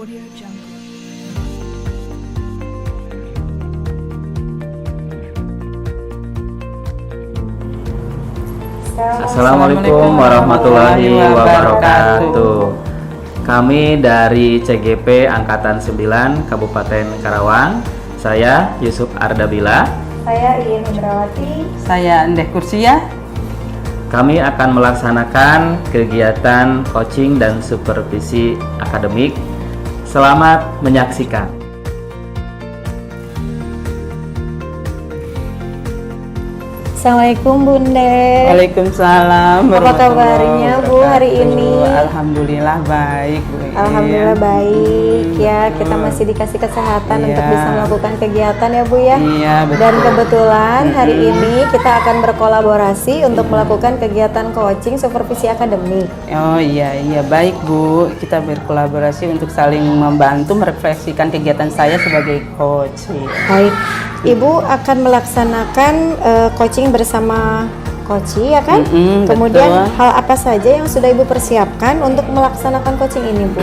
Audio Jungle. Assalamualaikum warahmatullahi wabarakatuh. Kami dari CGP Angkatan 9 Kabupaten Karawang. Saya Yusuf Ardabila. Saya Iin Indrawati. Saya Endeh Kursia. Kami akan melaksanakan kegiatan coaching dan supervisi akademik. Selamat menyaksikan. Assalamualaikum Bunda. Waalaikumsalam. Apa kabarnya Bu hari ini? Alhamdulillah baik Bu. Alhamdulillah baik ya. Kita masih dikasih kesehatan untuk bisa melakukan kegiatan ya Bu ya. Iya betul. Dan kebetulan hari ini kita akan berkolaborasi untuk melakukan kegiatan coaching supervisi akademik. Oh iya baik Bu. Kita berkolaborasi untuk saling membantu merefleksikan kegiatan saya sebagai coach. Baik, Ibu akan melaksanakan coaching bersama Koci ya kan? Kemudian betul. hal apa saja yang sudah Ibu persiapkan untuk melaksanakan coaching ini Bu?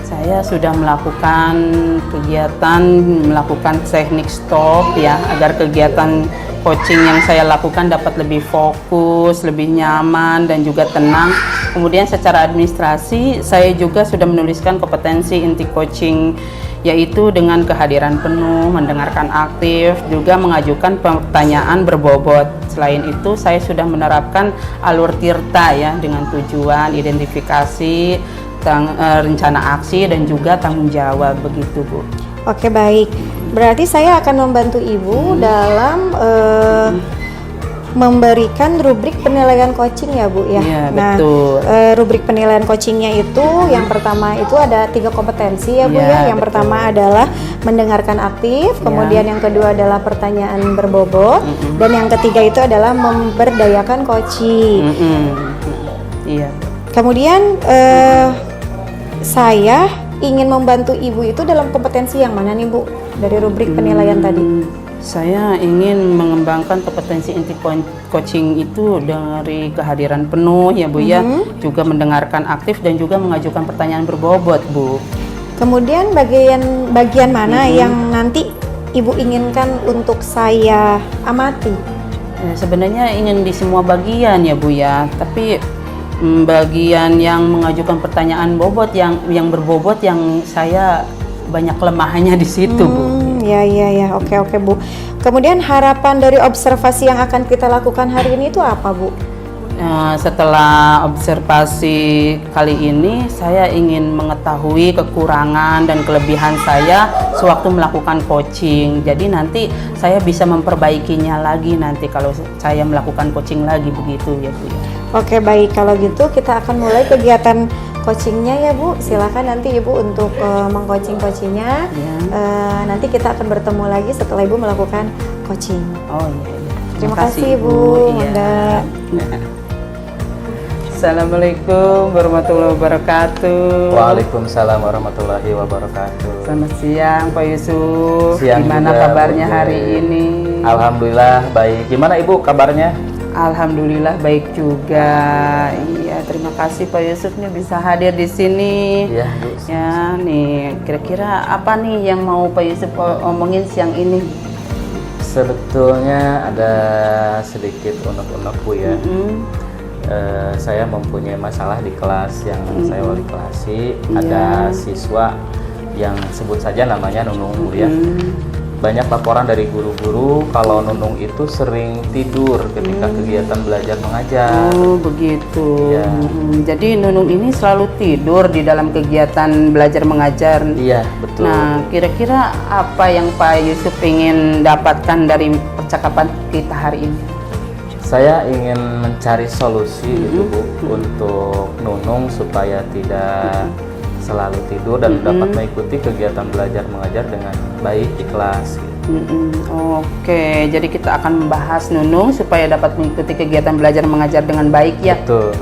Saya sudah melakukan kegiatan, melakukan teknik stop ya, agar kegiatan coaching yang saya lakukan dapat lebih fokus, lebih nyaman dan juga tenang. Kemudian secara administrasi saya juga sudah menuliskan kompetensi inti coaching, yaitu dengan kehadiran penuh, mendengarkan aktif, juga mengajukan pertanyaan berbobot. Selain itu saya sudah menerapkan alur tirta ya, dengan tujuan, identifikasi, rencana aksi dan juga tanggung jawab, begitu Bu. Oke baik, berarti saya akan membantu Ibu dalam memberikan rubrik penilaian coaching ya Bu ya. Iya, nah, betul. Rubrik penilaian coachingnya itu yang pertama itu ada 3 kompetensi ya Bu Iya, ya. Yang betul. pertama adalah mendengarkan aktif, kemudian yang kedua adalah pertanyaan berbobot, dan yang ketiga itu adalah memberdayakan coaching. Iya. Kemudian saya ingin membantu Ibu itu dalam kompetensi yang mana nih Bu dari rubrik penilaian tadi? Saya ingin mengembangkan kompetensi inti coaching itu dari kehadiran penuh ya Bu ya, juga mendengarkan aktif dan juga mengajukan pertanyaan berbobot Bu. Kemudian bagian mana yang nanti Ibu inginkan untuk saya amati? Sebenarnya ingin di semua bagian ya Bu ya, tapi bagian yang mengajukan pertanyaan bobot yang berbobot yang saya banyak kelemahannya di situ Bu. Ya, oke Bu. Kemudian harapan dari observasi yang akan kita lakukan hari ini itu apa Bu? Setelah observasi kali ini, saya ingin mengetahui kekurangan dan kelebihan saya sewaktu melakukan coaching. Jadi nanti saya bisa memperbaikinya lagi nanti kalau saya melakukan coaching lagi, begitu ya Bu. Oke baik, kalau gitu kita akan mulai kegiatan coachingnya ya Bu. Silakan nanti Ibu untuk mengcoaching-coachingnya. Ya. Nanti kita akan bertemu lagi setelah Ibu melakukan coaching. Oh iya. Terima kasih Bu. Iya. Assalamualaikum warahmatullahi wabarakatuh. Waalaikumsalam warahmatullahi wabarakatuh. Selamat siang Pak Yusuf. Siang Gimana juga, kabarnya Bu. hari ini? Alhamdulillah baik. Gimana Ibu kabarnya? Alhamdulillah baik juga. Iya, terima kasih Pak Yusuf nih bisa hadir di sini. Iya Bu. Ya, nih kira-kira apa nih yang mau Pak Yusuf omongin siang ini? Sebetulnya ada sedikit unek-unek Bu ya. Saya mempunyai masalah di kelas yang saya wali kelasi. Ada siswa yang sebut saja namanya Nunung Bu ya. Banyak laporan dari guru-guru kalau Nunung itu sering tidur ketika kegiatan belajar mengajar. Oh begitu. Ya. Jadi Nunung ini selalu tidur di dalam kegiatan belajar mengajar. Iya betul. Nah kira-kira apa yang Pak Yusuf ingin dapatkan dari percakapan kita hari ini? Saya ingin mencari solusi gitu Bu untuk Nunung supaya tidak selalu tidur dan dapat mengikuti kegiatan belajar mengajar dengan baik di kelas. Oke, jadi kita akan membahas Nunung supaya dapat mengikuti kegiatan belajar mengajar dengan baik ya. Betul.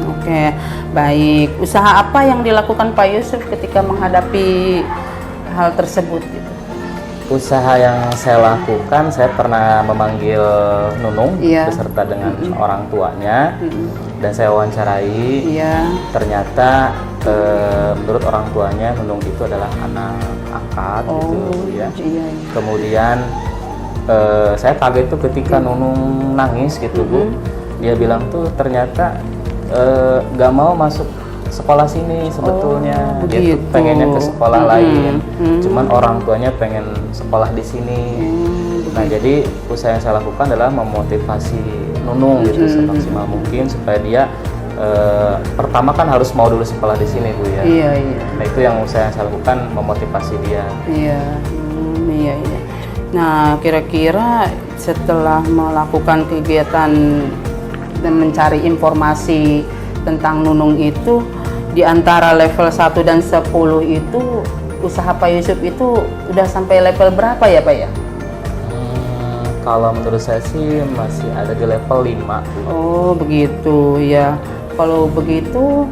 Oke, baik. Usaha apa yang dilakukan Pak Yusuf ketika menghadapi hal tersebut? Usaha yang saya lakukan, saya pernah memanggil Nunung beserta dengan orang tuanya. dan saya wawancarai. Iya. Ternyata menurut orang tuanya Nunung itu adalah anak angkat gitu ya. Iya. Kemudian saya kaget tuh ketika Nunung nangis gitu Bu. Dia bilang tuh ternyata gak mau masuk sekolah sini sebetulnya. Dia tuh pengennya ke sekolah lain. Cuman orang tuanya pengen sekolah di sini. Nah jadi usaha yang saya lakukan adalah memotivasi Nunung gitu semaksimal mungkin supaya dia pertama kan harus mau dulu sekolah di sini Bu ya. Iya, iya. Nah itu yang usaha yang saya lakukan, memotivasi dia. Iya. Iya, iya. Nah, kira-kira setelah melakukan kegiatan dan mencari informasi tentang Nunung itu, di antara level 1 dan 10 itu usaha Pak Yusuf itu udah sampai level berapa ya Pak ya? Kalau menurut saya sih masih ada di level 5. Oh begitu ya. Kalau begitu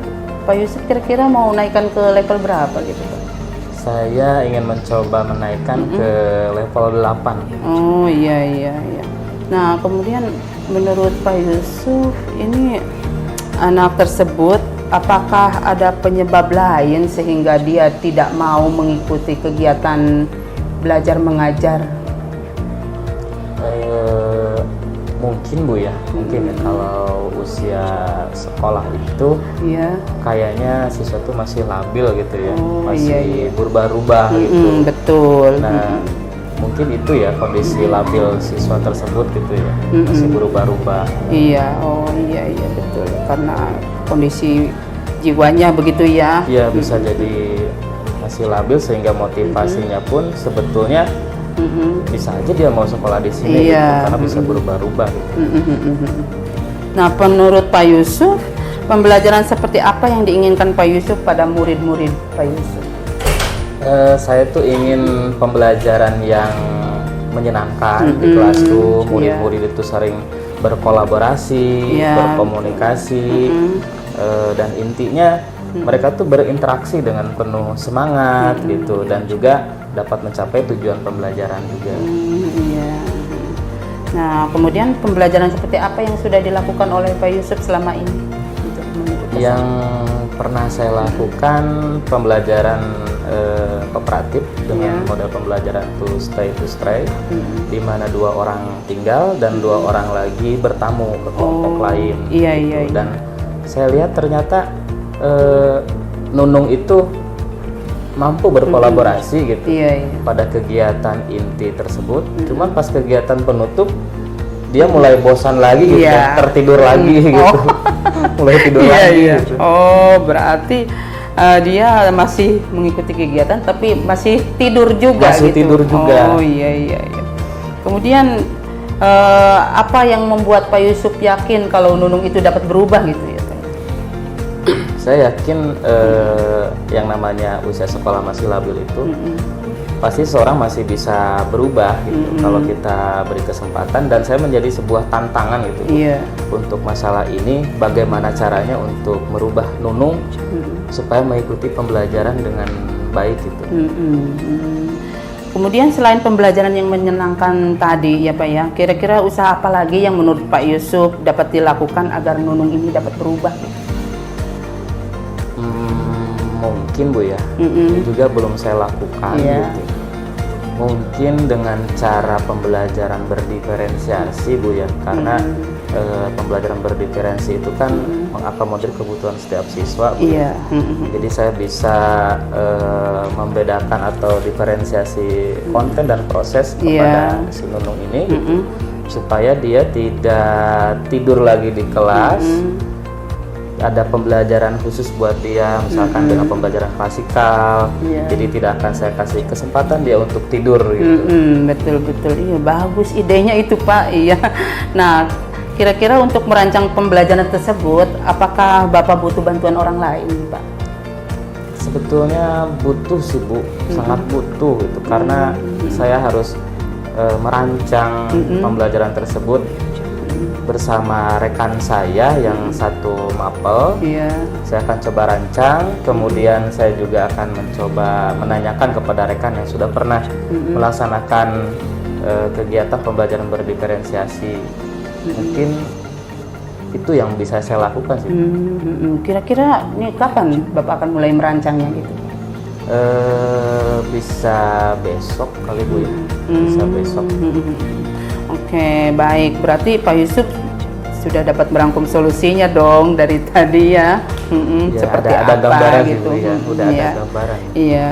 Pak Yusuf kira-kira mau naikkan ke level berapa gitu Pak? Saya ingin mencoba menaikkan ke level 8. Oh iya iya iya. Nah kemudian menurut Pak Yusuf ini anak tersebut apakah ada penyebab lain sehingga dia tidak mau mengikuti kegiatan belajar mengajar? Mungkin Bu ya, mungkin ya kalau usia sekolah itu Iya. kayaknya siswa tuh masih labil gitu ya, Oh, masih iya. berubah-ubah gitu. Betul. Nah, mungkin itu ya kondisi labil siswa tersebut gitu ya, masih berubah-ubah. Iya, oh iya iya betul. Karena kondisi jiwanya begitu ya. Iya, bisa jadi masih labil sehingga motivasinya pun sebetulnya bisa aja dia mau sekolah di sini gitu, Iya. karena bisa berubah-ubah gitu. Nah, menurut Pak Yusuf, pembelajaran seperti apa yang diinginkan Pak Yusuf pada murid-murid Pak Yusuf? Saya tuh ingin pembelajaran yang menyenangkan di kelas tuh, murid-murid itu sering berkolaborasi, berkomunikasi, dan intinya mereka tuh berinteraksi dengan penuh semangat gitu, dan juga dapat mencapai tujuan pembelajaran juga. Iya. Nah, kemudian pembelajaran seperti apa yang sudah dilakukan oleh Pak Yusuf selama ini? Yang pernah saya lakukan pembelajaran kooperatif dengan model pembelajaran to stray, di mana 2 orang tinggal dan 2 orang lagi bertamu ke kelompok lain. Iya, gitu. iya, iya. Dan saya lihat ternyata Nunung itu mampu berkolaborasi gitu pada kegiatan inti tersebut. Cuman pas kegiatan penutup dia mulai bosan lagi gitu, tertidur lagi gitu. Mulai tidur lagi gitu. Oh, berarti dia masih mengikuti kegiatan tapi masih tidur juga Masih gitu. tidur juga. Oh iya iya iya. Kemudian apa yang membuat Pak Yusuf yakin kalau Nunung itu dapat berubah gitu ya? Saya yakin yang namanya usia sekolah masih labil itu pasti seorang masih bisa berubah gitu kalau kita beri kesempatan, dan saya menjadi sebuah tantangan gitu untuk masalah ini, bagaimana caranya untuk merubah Nunung supaya mengikuti pembelajaran dengan baik gitu. Kemudian selain pembelajaran yang menyenangkan tadi ya Pak ya, kira-kira usaha apa lagi yang menurut Pak Yusuf dapat dilakukan agar Nunung ini dapat berubah? Mungkin Bu ya, ini juga belum saya lakukan gitu. Mungkin dengan cara pembelajaran berdiferensiasi Bu ya, karena pembelajaran berdiferensi itu kan mengakomodir kebutuhan setiap siswa Bu ya. Jadi saya bisa membedakan atau diferensiasi konten dan proses kepada si Nunung ini gitu, supaya dia tidak tidur lagi di kelas. Ada pembelajaran khusus buat dia, misalkan dengan pembelajaran klasikal, jadi tidak akan saya kasih kesempatan dia untuk tidur gitu. Betul-betul, iya bagus idenya itu Pak, iya. Nah, kira-kira untuk merancang pembelajaran tersebut, apakah Bapak butuh bantuan orang lain Pak? Sebetulnya butuh sih Bu, sangat butuh itu, karena saya harus merancang pembelajaran tersebut bersama rekan saya yang satu mapel. Saya akan coba rancang, kemudian saya juga akan mencoba menanyakan kepada rekan yang sudah pernah melaksanakan kegiatan pembelajaran berdiferensiasi. Mungkin Itu yang bisa saya lakukan sih. Kira-kira ini kapan Bapak akan mulai merancangnya gitu? Bisa besok kali Bu ya. Bisa besok. Oke, baik. Berarti Pak Yusuf sudah dapat merangkum solusinya dong dari tadi ya. Ya, Seperti ada apa gambaran sih, gitu. Bu, ya. Udah Iya. ada gambaran. Iya.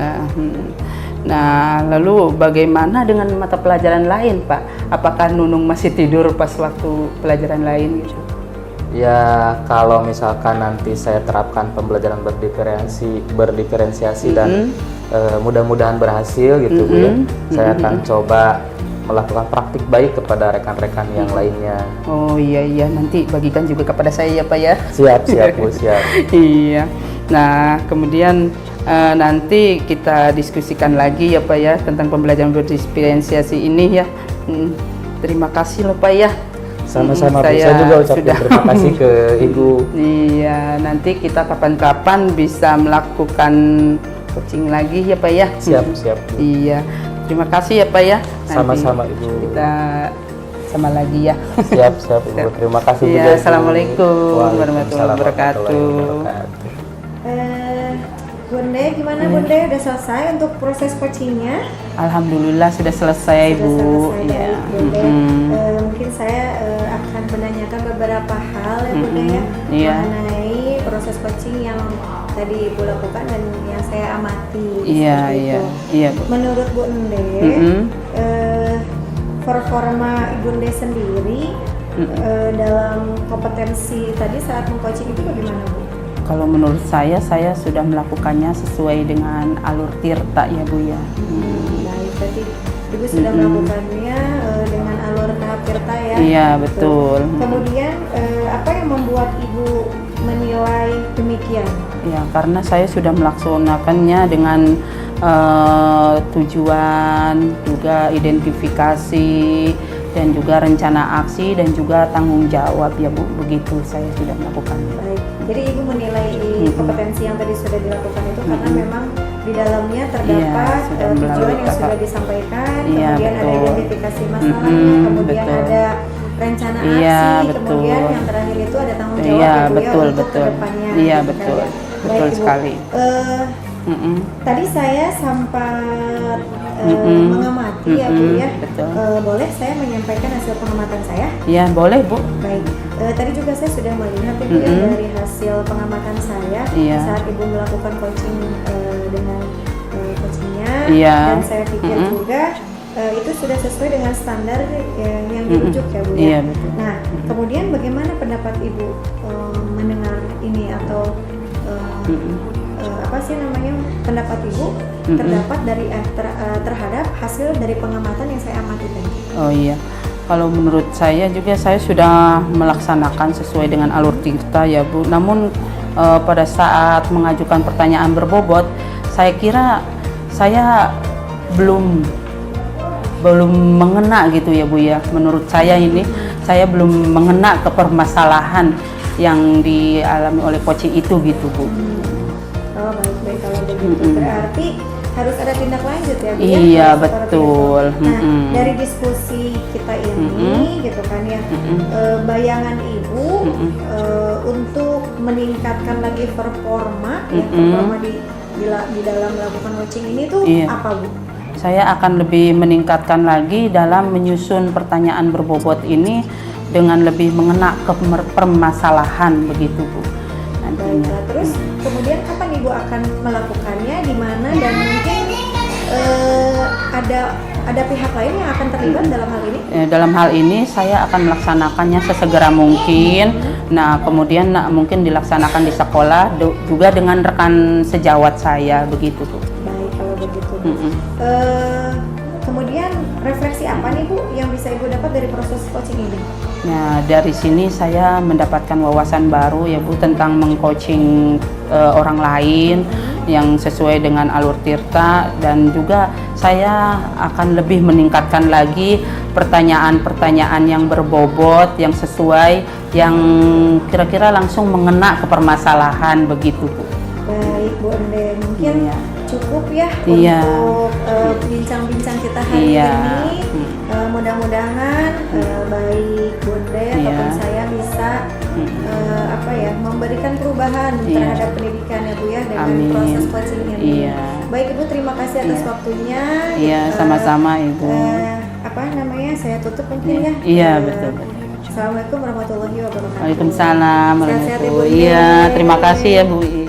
Nah, lalu bagaimana dengan mata pelajaran lain, Pak? Apakah Nunung masih tidur pas waktu pelajaran lain gitu? Ya, kalau misalkan nanti saya terapkan pembelajaran berdiferensiasi dan mudah-mudahan berhasil gitu Bu ya. Saya akan coba melakukan praktik baik kepada rekan-rekan yang lainnya. Oh iya, nanti bagikan juga kepada saya ya Pak ya. Siap Bu, siap. Iya. Nah, kemudian nanti kita diskusikan lagi ya Pak ya tentang pembelajaran berdiferensiasi ini ya. Terima kasih loh Pak ya. Sama-sama Bu, saya juga ucapkan terima kasih ke Ibu. Iya, nanti kita kapan-kapan bisa melakukan coaching lagi ya Pak ya. Siap Bu. Iya, terima kasih ya Pak ya. Nanti Sama-sama Ibu. kita sama lagi ya. Siap Ibu. Terima kasih Bu. Iya, assalamualaikum warahmatullahi Waalaikumsalam wabarakatuh. Bunda, gimana Bunda? Udah selesai untuk proses coachingnya? Alhamdulillah sudah selesai Bu. Sudah selesai, Iya. baik, Bunda. Mungkin saya akan menanyakan beberapa hal ya Bunda ya, Iya. mengenai proses coaching yang tadi Ibu lakukan dan yang saya amati. Iya, seperti itu. iya Bu. Menurut Bunda, performa Bunda sendiri dalam kompetensi tadi saat mengcoaching itu bagaimana Bu? Kalau menurut saya sudah melakukannya sesuai dengan alur tirta ya Bu ya. Baik, berarti Ibu sudah melakukannya dengan alur tahap tirta ya? Iya, betul. Kemudian apa yang membuat Ibu menilai demikian? Ya, karena saya sudah melaksanakannya dengan tujuan, juga identifikasi, dan juga rencana aksi dan juga tanggung jawab ya Bu. Begitu saya sudah melakukan. Baik, jadi Ibu menilai kompetensi yang tadi sudah dilakukan itu karena memang di dalamnya terdapat sudah tujuan melalui yang tahap. sudah disampaikan, Iya, kemudian ada betul. identifikasi masalahnya, kemudian betul. ada rencana aksi, Iya, kemudian betul. yang terakhir itu ada tanggung jawab Iya, ya Bu ya betul, untuk betul. kedepannya. Iya, gitu kan betul. ya. Betul Baik, Ibu. sekali. Tadi saya sempat mengamati ya Bu ya. betul. Boleh saya menyampaikan hasil pengamatan saya? Ya, boleh Bu. Baik, tadi juga saya sudah melihat Ibu ya dari hasil pengamatan saya Iya. saat Ibu melakukan coaching dengan coachingnya, Iya. dan saya pikir juga itu sudah sesuai dengan standar yang dirujuk ya Bu ya. Iya, betul. Nah, kemudian bagaimana pendapat Ibu mendengar ini atau apa sih namanya pendapat Ibu terdapat dari terhadap hasil dari pengamatan yang saya amati tadi? Oh iya, kalau menurut saya juga saya sudah melaksanakan sesuai dengan alur tirta ya Bu. Namun pada saat mengajukan pertanyaan berbobot, saya kira saya belum mengena gitu ya Bu ya. Menurut saya ini saya belum mengena ke permasalahan yang dialami oleh coaching itu gitu Bu. Oh baik kalau begitu berarti harus ada tindak lanjut ya Bu ya? Iya, Seperti betul. itu. Nah dari diskusi kita ini gitu kan ya, bayangan Ibu untuk meningkatkan lagi performa ya, performa di dalam melakukan coaching ini tuh apa Bu? Saya akan lebih meningkatkan lagi dalam menyusun pertanyaan berbobot ini dengan lebih mengena ke permasalahan begitu Bu. Baiklah, terus kemudian kapan Ibu akan melakukannya, di mana, dan mungkin ada pihak lain yang akan terlibat dalam hal ini? Dalam hal ini saya akan melaksanakannya sesegera mungkin. Nah, kemudian mungkin dilaksanakan di sekolah juga dengan rekan sejawat saya begitu Bu. Baik kalau begitu. Kemudian refleksi apa nih Bu yang bisa Ibu dapat dari proses coaching ini? Nah, dari sini saya mendapatkan wawasan baru ya Bu tentang mengcoaching orang lain yang sesuai dengan alur tirta, dan juga saya akan lebih meningkatkan lagi pertanyaan-pertanyaan yang berbobot, yang sesuai, yang kira-kira langsung mengena ke permasalahan begitu Bu. Baik Bu Endeng. mungkin Iya. cukup ya Iya. untuk bincang-bincang kita hari Iya. ini. Mudah-mudahan baik Bunda Iya. ataupun saya bisa apa ya, memberikan perubahan Iya. terhadap pendidikan ya Bu ya, dengan Amin. proses coaching ini. Iya. Baik Ibu, terima kasih atas Iya. waktunya. Iya, sama-sama Ibu. Apa namanya, saya tutup mungkin ya. Iya, betul. Assalamualaikum warahmatullahi wabarakatuh. Waalaikumsalam. Sehat-sehat ya, Bu. Iya, terima kasih ya Bu.